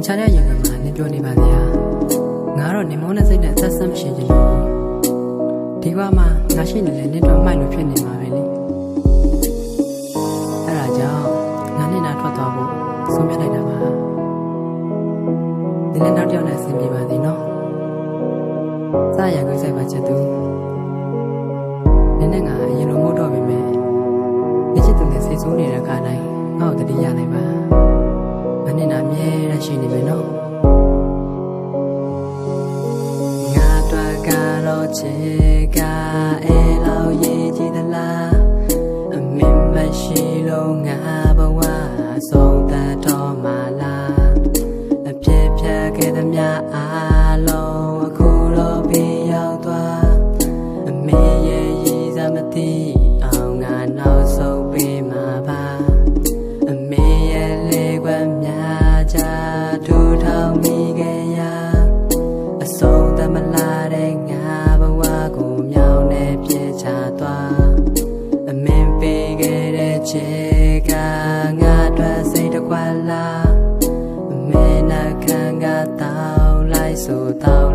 ခြားတဲ့ရင်မှာနေပြောနေပါသေးဟာငါတော့နေမောနဲ့စိတ်နဲ့ဆက်ဆက်မရှိချင်ဘူးဒီကမှငါရှိနေလေနေတော့မှိုက်လို့ဖြစ်နေမှာပဲလေအဲ့ဒါကြောင့်ငါနဲ့နာထွက်သွားဖို့ဆုံးဖြတ်လိုက်တာပါဒီနေ့နောက်တစ်ယောက်နဲ့ဆင်ပြေပါသေးနော်စရခွင့်ဆိုင်ပါချစ်သူနင်းနဲ့ငါအရင်လိုမဟုတ်တော့ပြီမဲ့ဒီချစ်သူနဲ့စိတ်ဆိုးနေတဲ့ခါတိုင်းငါ့ကိုတတိယနိုင်ပါမနဲ့နာမြဲရရှိနေမယ်နော်ငါတို့ကတော့ချစ်ကအဲလောက်ရေးကြည့်သလားအမင်းမရှိလို့ငါဘဝဆုံးသက်တော့မှလားအပြည့်ဖြတ်ခဲ့သမျှအားလုံးအခုတော့ပြေရောက်သွားအမေရဲ့ရည်စားမသိအောင်ငါနောက်ဆုံးပေးမှာပါအမေရဲ့လေကွက်များချထူထောင်မိခဲ့ရအဆုံးသက်မလာတဲ့ငါဘဝကိုမြောင်းနေပြေချသွားအမင်းပေးခဲ့တဲ့ချစ်ကငါအတွက်စိတ်တကွက်လားအမေနာခံကတောင်းလိုက်ဆိုတော့